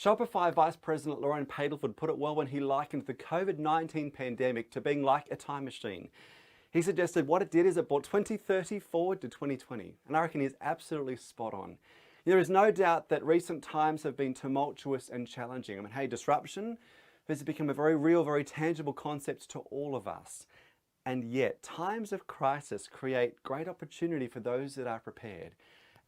Shopify Vice President Lauren Padelford put it well when he likened the COVID-19 pandemic to being like a time machine. He suggested what it did is it brought 2030 forward to 2020, and I reckon he's absolutely spot on. There is no doubt that recent times have been tumultuous and challenging. I mean, hey, disruption has become a very real, very tangible concept to all of us. And yet, times of crisis create great opportunity for those that are prepared.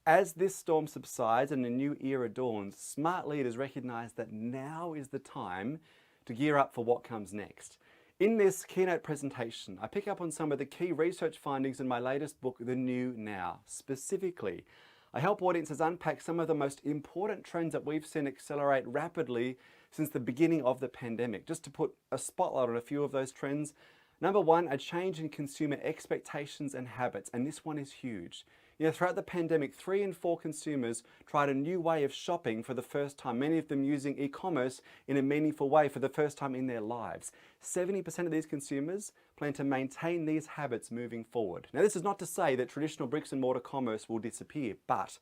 As this storm subsides and a new era dawns, smart leaders recognize that now is the time to gear up for what comes next. In this keynote presentation, I pick up on some of the key research findings in my latest book, The New Now. Specifically, I help audiences unpack some of the most important trends that we've seen accelerate rapidly since the beginning of the pandemic. Just to put a spotlight on a few of those trends. Number one, a change in consumer expectations and habits, and this one is huge. Throughout the pandemic, 3 in 4 consumers tried a new way of shopping for the first time, many of them using e-commerce in a meaningful way for the first time in their lives. 70% of these consumers plan to maintain these habits moving forward. Now, this is not to say that traditional bricks and mortar commerce will disappear, but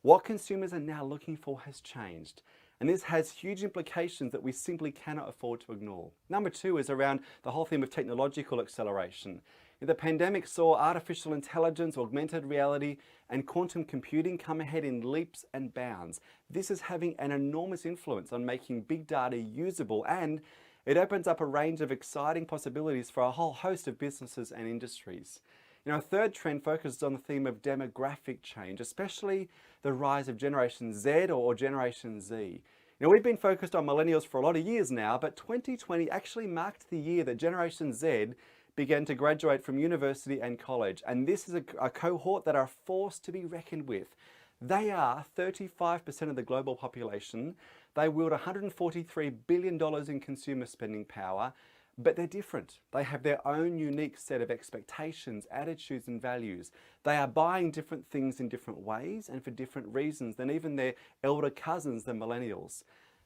what consumers are now looking for has changed. And this has huge implications that we simply cannot afford to ignore. Number 2 is around the whole theme of technological acceleration. The pandemic saw artificial intelligence, augmented reality, and quantum computing come ahead in leaps and bounds. This is having an enormous influence on making big data usable, and it opens up a range of exciting possibilities for a whole host of businesses and industries. A third trend focuses on the theme of demographic change, especially the rise of Generation Z or Generation Z. We've been focused on millennials for a lot of years now, but 2020 actually marked the year that Generation Z began to graduate from university and college, and this is a cohort that are forced to be reckoned with. They are 35% of the global population. They wield $143 billion in consumer spending power, but they're different. They have their own unique set of expectations, attitudes, and values. They are buying different things in different ways and for different reasons than even their elder cousins, the millennials.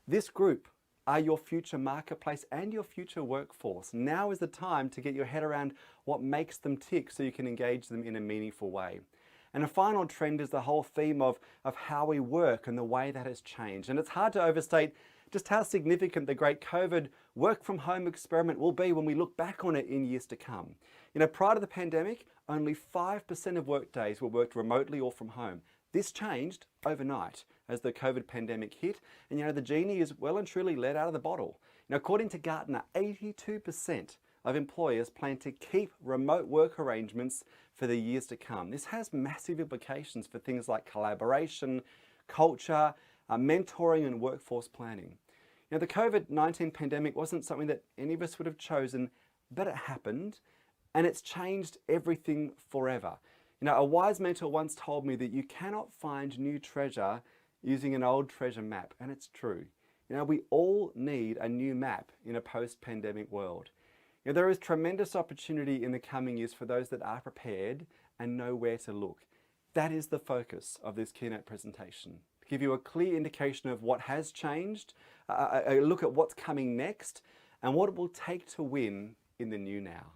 This group are your future marketplace and your future workforce. Now is the time to get your head around what makes them tick so you can engage them in a meaningful way. And a final trend is the whole theme of how we work and the way that has changed. And it's hard to overstate just how significant the great COVID work from home experiment will be when we look back on it in years to come. Prior to the pandemic, only 5% of workdays were worked remotely or from home. This changed overnight as the COVID pandemic hit, and the genie is well and truly let out of the bottle. According to Gartner, 82% of employers plan to keep remote work arrangements for the years to come. This has massive implications for things like collaboration, culture, mentoring, and workforce planning. The COVID-19 pandemic wasn't something that any of us would have chosen, but it happened, and it's changed everything forever. A wise mentor once told me that you cannot find new treasure using an old treasure map, and it's true. We all need a new map in a post-pandemic world. There is tremendous opportunity in the coming years for those that are prepared and know where to look. That is the focus of this keynote presentation. To give you a clear indication of what has changed, a look at what's coming next, and what it will take to win in the new now.